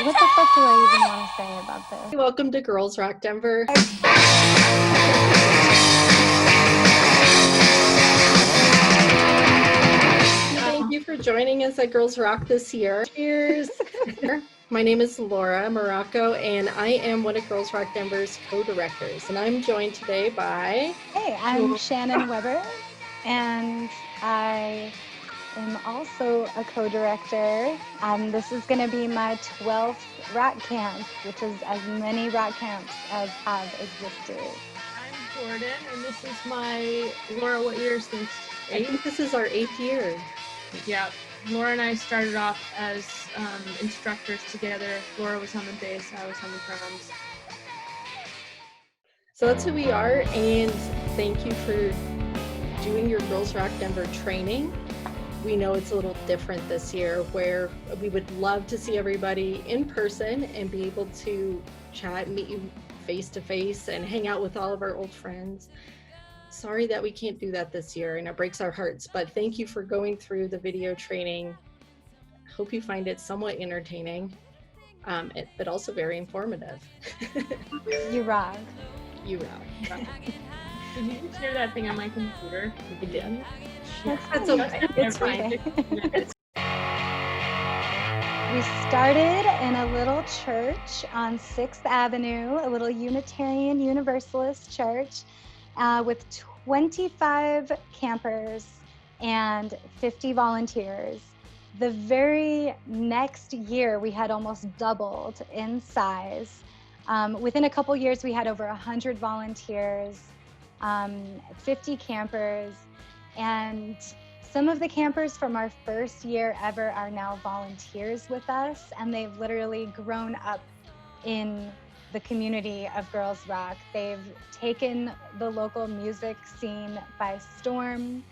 What the fuck do I even want to say about this? Welcome to Girls Rock Denver. Thank you for joining us at Girls Rock this year. Cheers. My name is Laura Morocco, and I am one of Girls Rock Denver's co-directors. And I'm joined today by... Hey, I'm Shannon Weber, and I am also a co-director. This is going to be my 12th rock camp, which is as many rock camps as have existed. I'm Jordan, and this is my... Laura, what year is this? I think this is our 8th year. Yeah. Laura and I started off as instructors together. Laura was on the bass, I was on the drums. So that's who we are, and thank you for doing your Girls Rock Denver training. We know it's a little different this year, where we would love to see everybody in person and be able to chat, meet you face to face, and hang out with all of our old friends. Sorry that we can't do that this year, and it breaks our hearts, but thank you for going through the video training. Hope you find it somewhat entertaining, but also very informative. You rock. You rock. Did you just hear that thing on my computer? We did. That's okay. It's fine. We started in a little church on 6th Avenue, a little Unitarian Universalist church with 25 campers and 50 volunteers. The very next year, we had almost doubled in size. Within a couple years, we had over 100 volunteers, 50 campers, and some of the campers from our first year ever are now volunteers with us, and they've literally grown up in the community of Girls Rock. They've taken the local music scene by storm.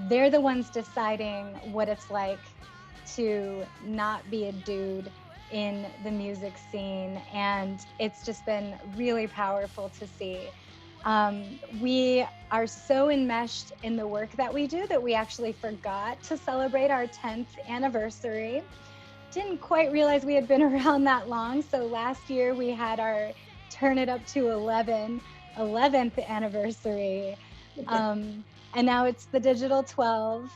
They're the ones deciding what it's like to not be a dude in the music scene, and it's just been really powerful to see. We are so enmeshed in the work that we do that we actually forgot to celebrate our 10th anniversary. Didn't quite realize we had been around that long, so last year we had our Turn It Up to 11th anniversary, and now it's the digital 12.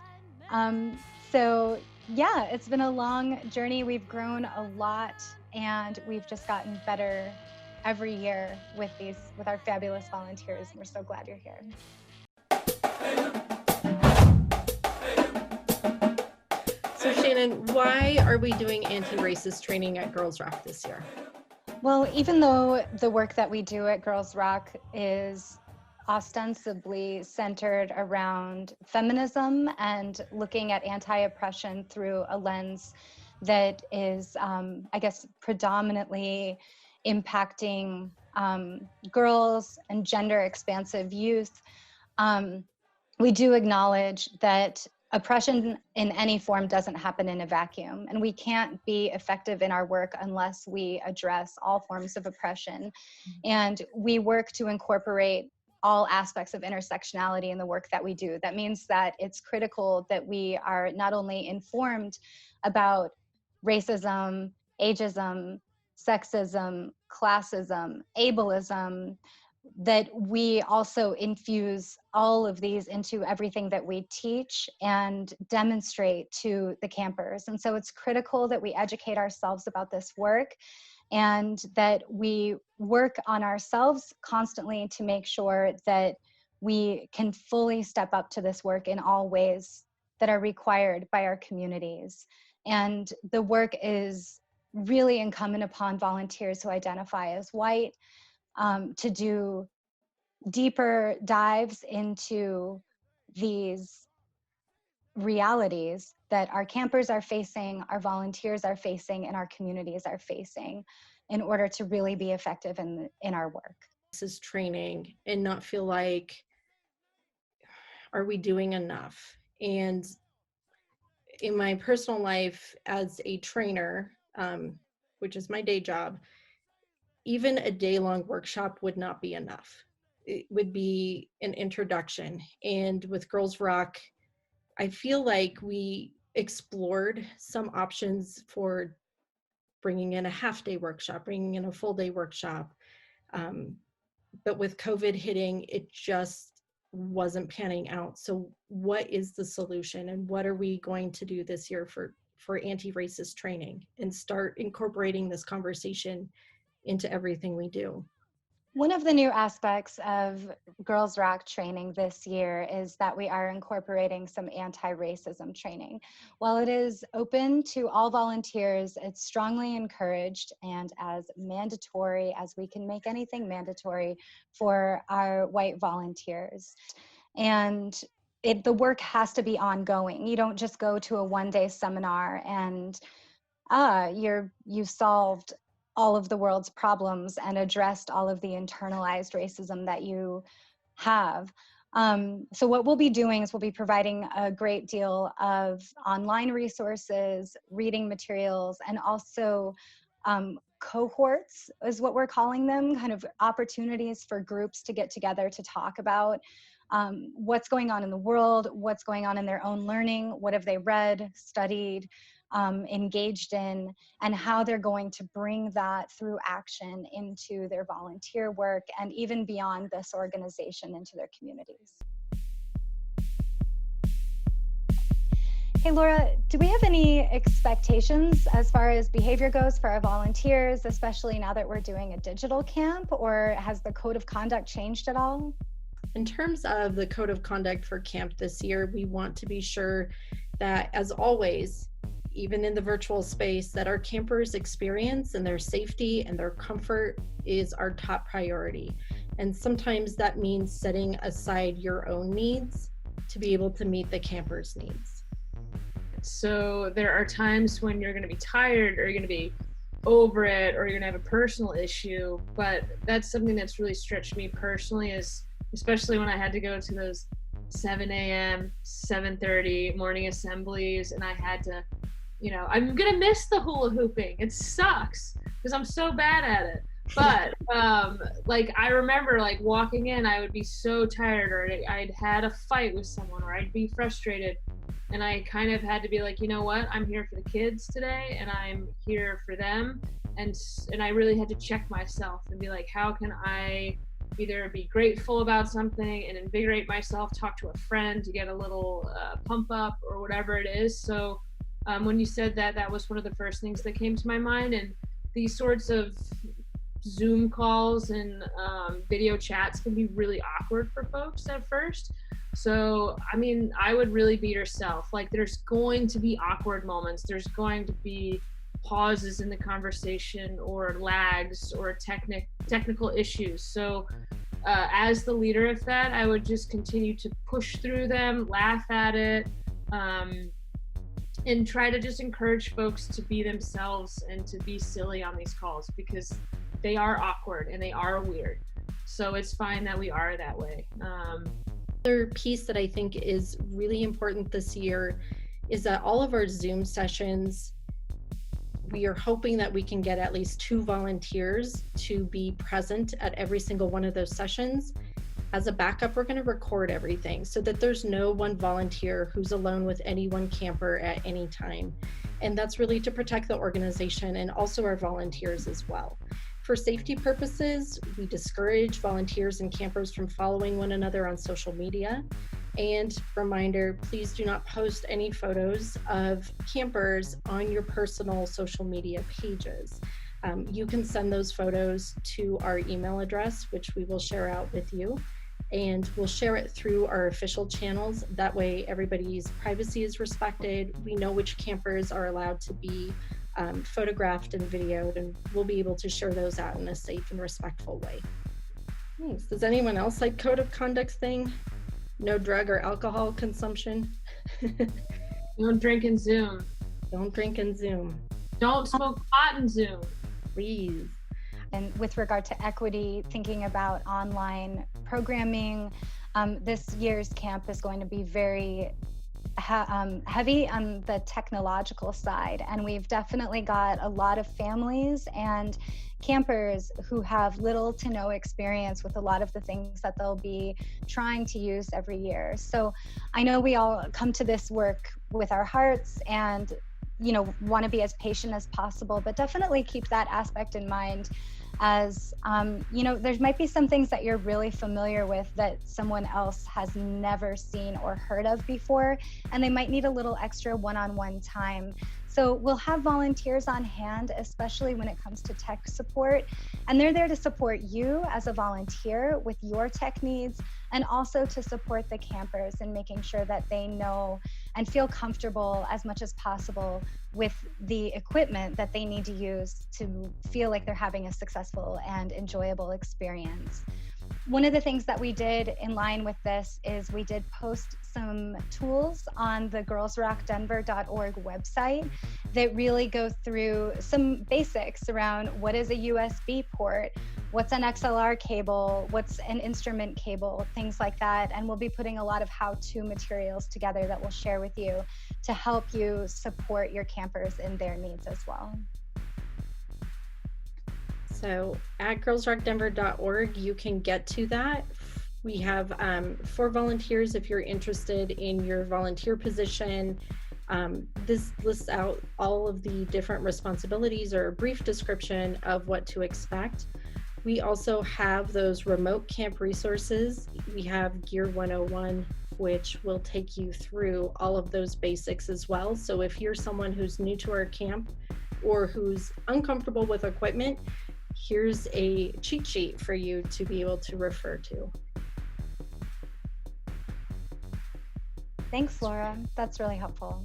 So yeah, it's been a long journey. We've grown a lot, and we've just gotten better every year with our fabulous volunteers. We're so glad you're here. So Shannon, why are we doing anti-racist training at Girls Rock this year? Well, even though the work that we do at Girls Rock is ostensibly centered around feminism and looking at anti-oppression through a lens that is, I guess, predominantly impacting girls and gender expansive youth, we do acknowledge that oppression in any form doesn't happen in a vacuum, and we can't be effective in our work unless we address all forms of oppression. And we work to incorporate all aspects of intersectionality in the work that we do. That means that it's critical that we are not only informed about racism, ageism, sexism, classism, ableism, that we also infuse all of these into everything that we teach and demonstrate to the campers. And so it's critical that we educate ourselves about this work, and that we work on ourselves constantly to make sure that we can fully step up to this work in all ways that are required by our communities. And the work is really incumbent upon volunteers who identify as white, to do deeper dives into these realities that our campers are facing, our volunteers are facing, and our communities are facing, in order to really be effective in our work. This is training and not feel like, are we doing enough? And in my personal life as a trainer, which is my day job, even a day-long workshop would not be enough. It would be an introduction. And with Girls Rock, I feel like we explored some options for bringing in a half-day workshop, bringing in a full-day workshop. But with COVID hitting, it just wasn't panning out. So what is the solution, and what are we going to do this year for anti-racist training, and start incorporating this conversation into everything we do? One of the new aspects of Girls Rock training this year is that we are incorporating some anti-racism training. While it is open to all volunteers, it's strongly encouraged and as mandatory as we can make anything mandatory for our white volunteers. And the work has to be ongoing. You don't just go to a one-day seminar and you solved all of the world's problems and addressed all of the internalized racism that you have. So what we'll be doing is we'll be providing a great deal of online resources, reading materials, and also cohorts is what we're calling them, kind of opportunities for groups to get together to talk about what's going on in the world, what's going on in their own learning, what have they read, studied, engaged in, and how they're going to bring that through action into their volunteer work and even beyond this organization into their communities. Hey, Laura, do we have any expectations as far as behavior goes for our volunteers, especially now that we're doing a digital camp, or has the code of conduct changed at all? In terms of the code of conduct for camp this year, we want to be sure that, as always, even in the virtual space, that our campers' experience and their safety and their comfort is our top priority. And sometimes that means setting aside your own needs to be able to meet the campers' needs. So there are times when you're going to be tired, or you're going to be over it, or you're going to have a personal issue. But that's something that's really stretched me personally, is especially when I had to go to those 7 a.m., 7:30 morning assemblies, and I had to, I'm going to miss the hula hooping. It sucks because I'm so bad at it. But I remember walking in, I would be so tired, or I'd had a fight with someone, or I'd be frustrated. And I kind of had to be like, you know what? I'm here for the kids today, and I'm here for them. And I really had to check myself and be like, how can I either be grateful about something and invigorate myself, talk to a friend to get a little pump up or whatever it is. So when you said that, that was one of the first things that came to my mind. And these sorts of Zoom calls and video chats can be really awkward for folks at first. So, I would really be yourself. There's going to be awkward moments. There's going to be pauses in the conversation, or lags, or technical issues. So as the leader of that, I would just continue to push through them, laugh at it, and try to just encourage folks to be themselves and to be silly on these calls, because they are awkward and they are weird. So it's fine that we are that way. Another piece that I think is really important this year is that all of our Zoom sessions, we are hoping that we can get at least 2 volunteers to be present at every single one of those sessions. As a backup, we're going to record everything so that there's no one volunteer who's alone with any one camper at any time. And that's really to protect the organization and also our volunteers as well. For safety purposes, we discourage volunteers and campers from following one another on social media. And reminder, please do not post any photos of campers on your personal social media pages. You can send those photos to our email address, which we will share out with you. And we'll share it through our official channels. That way everybody's privacy is respected. We know which campers are allowed to be photographed and videoed, and we'll be able to share those out in a safe and respectful way. Thanks. Does anyone else like code of conduct thing? No drug or alcohol consumption? Don't drink and Zoom. Don't drink and Zoom. Don't smoke pot and Zoom. Please. And with regard to equity, thinking about online programming, this year's camp is going to be very heavy on the technological side. And we've definitely got a lot of families and campers who have little to no experience with a lot of the things that they'll be trying to use every year. So I know we all come to this work with our hearts and want to be as patient as possible, but definitely keep that aspect in mind as, there might be some things that you're really familiar with that someone else has never seen or heard of before, and they might need a little extra one-on-one time. So we'll have volunteers on hand, especially when it comes to tech support, and they're there to support you as a volunteer with your tech needs, and also to support the campers in making sure that they know and feel comfortable as much as possible with the equipment that they need to use to feel like they're having a successful and enjoyable experience. One of the things that we did in line with this is we did post some tools on the girlsrockdenver.org website that really go through some basics around what is a USB port, what's an XLR cable, what's an instrument cable, things like that. And we'll be putting a lot of how-to materials together that we'll share with you to help you support your campers in their needs as well. So at girlsrockdenver.org, you can get to that. We have for volunteers, if you're interested in your volunteer position, this lists out all of the different responsibilities or a brief description of what to expect. We also have those remote camp resources. We have Gear 101, which will take you through all of those basics as well. So if you're someone who's new to our camp or who's uncomfortable with equipment, here's a cheat sheet for you to be able to refer to. Thanks, Laura. That's really helpful.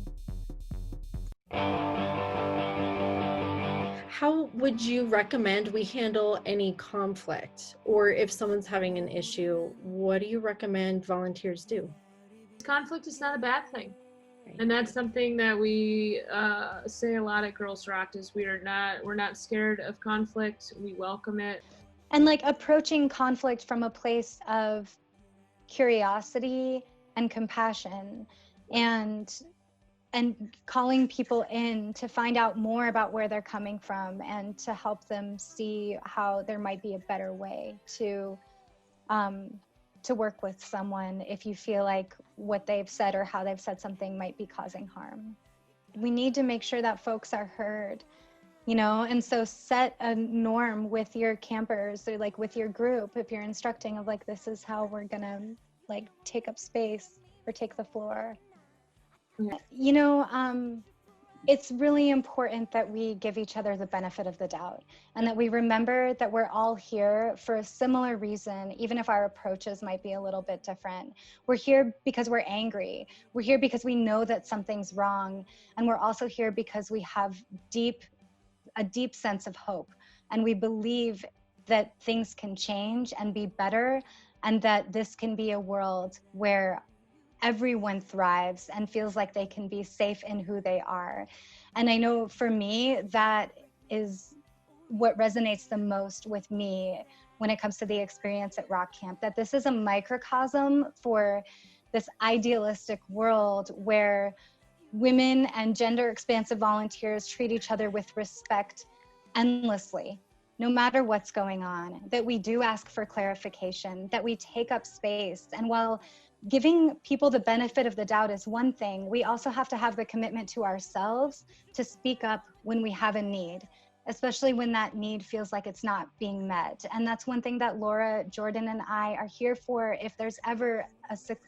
How would you recommend we handle any conflict? Or if someone's having an issue, what do you recommend volunteers do? Conflict is not a bad thing. And that's something that we say a lot at Girls Rock is we're not scared of conflict. We welcome it. And like approaching conflict from a place of curiosity and compassion, and calling people in to find out more about where they're coming from and to help them see how there might be a better way to work with someone if you feel like what they've said or how they've said something might be causing harm. We need to make sure that folks are heard, and so set a norm with your campers or like with your group if you're instructing of like, this is how we're gonna like take up space or take the floor. Yeah. It's really important that we give each other the benefit of the doubt and that we remember that we're all here for a similar reason, even if our approaches might be a little bit different. We're here because we're angry. We're here because we know that something's wrong. And we're also here because we have a deep sense of hope. And we believe that things can change and be better, and that this can be a world where everyone thrives and feels like they can be safe in who they are. And I know for me, that is what resonates the most with me when it comes to the experience at Rock Camp, that this is a microcosm for this idealistic world where women and gender expansive volunteers treat each other with respect endlessly, no matter what's going on, that we do ask for clarification, that we take up space. And while giving people the benefit of the doubt is one thing, we also have to have the commitment to ourselves to speak up when we have a need, especially when that need feels like it's not being met. And that's one thing that Laura, Jordan, and I are here for. If there's ever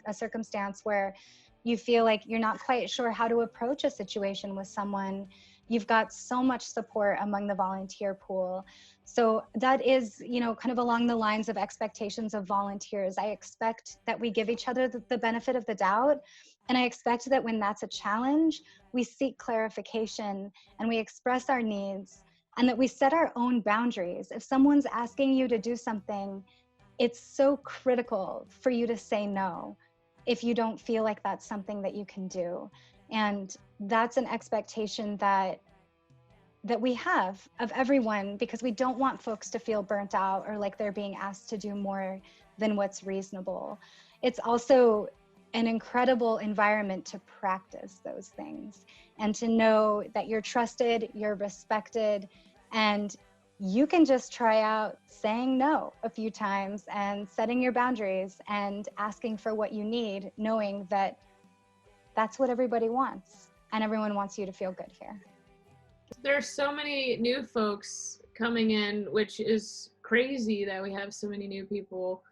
a circumstance where you feel like you're not quite sure how to approach a situation with someone, you've got so much support among the volunteer pool. So that is, kind of along the lines of expectations of volunteers. I expect that we give each other the benefit of the doubt. And I expect that when that's a challenge, we seek clarification and we express our needs, and that we set our own boundaries. If someone's asking you to do something, it's so critical for you to say no if you don't feel like that's something that you can do. And that's an expectation that we have of everyone, because we don't want folks to feel burnt out or like they're being asked to do more than what's reasonable. It's also an incredible environment to practice those things and to know that you're trusted, you're respected, and you can just try out saying no a few times and setting your boundaries and asking for what you need, knowing that that's what everybody wants. and everyone wants you to feel good here. There's so many new folks coming in, which is crazy that we have so many new people.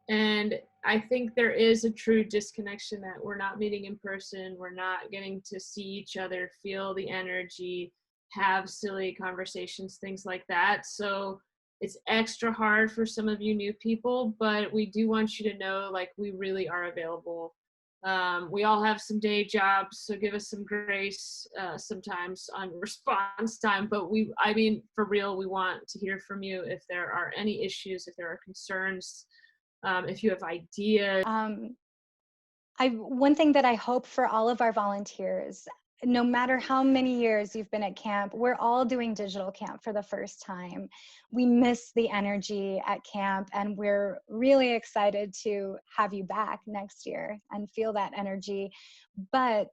And I think there is a true disconnection that we're not meeting in person. We're not getting to see each other, feel the energy, have silly conversations, things like that. So it's extra hard for some of you new people, but we do want you to know, like, we really are available. We all have some day jobs, so give us some grace sometimes on response time. But I mean, for real, we want to hear from you if there are any issues, if there are concerns, if you have ideas. One thing that I hope for all of our volunteers, no matter how many years you've been at camp, we're all doing digital camp for the first time. We miss the energy at camp, and we're really excited to have you back next year and feel that energy. But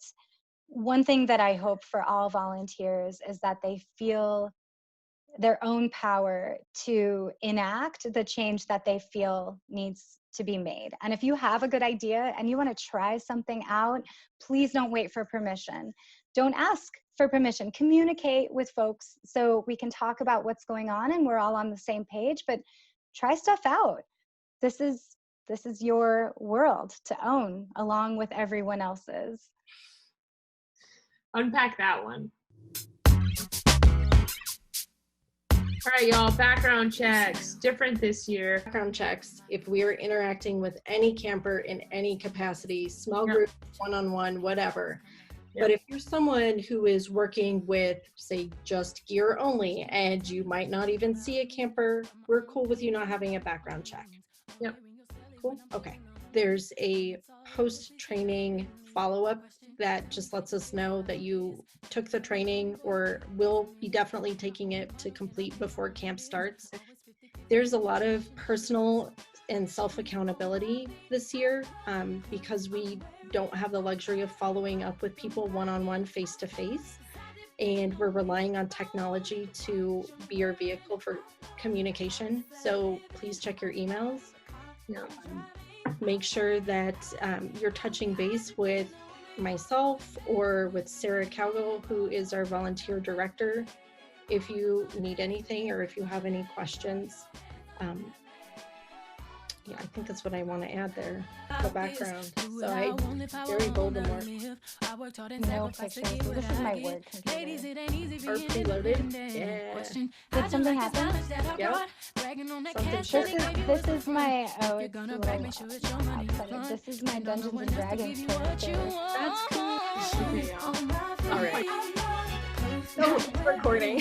one thing that I hope for all volunteers is that they feel their own power to enact the change that they feel needs to be made. And if you have a good idea and you want to try something out, please don't wait for permission. Don't ask for permission. Communicate with folks so we can talk about what's going on and we're all on the same page, but try stuff out. This is your world to own along with everyone else's. Unpack that one. All right, y'all, background checks, different this year. Background checks, if we are interacting with any camper in any capacity, small group, one-on-one, whatever. Yep. But if you're someone who is working with, say, just gear only, and you might not even see a camper, we're cool with you not having a background check. Yep. Cool? Okay. There's a post-training follow-up that just lets us know that you took the training or will be definitely taking it to complete before camp starts. There's a lot of personal and self-accountability this year because we don't have the luxury of following up with people one-on-one, face-to-face, and we're relying on technology to be your vehicle for communication. So please check your emails. Make sure that you're touching base with myself or with Sarah Cowgill, who is our volunteer director, if you need anything or if you have any questions. Yeah, I think that's what I want to add there, the background. So very Voldemort. No pictures. This is my work computer. Are preloaded? Yeah. Did something happen? Yeah. This is my, oh, it's a little, this is my Dungeons and Dragons character. That's cool. All right. So, recording.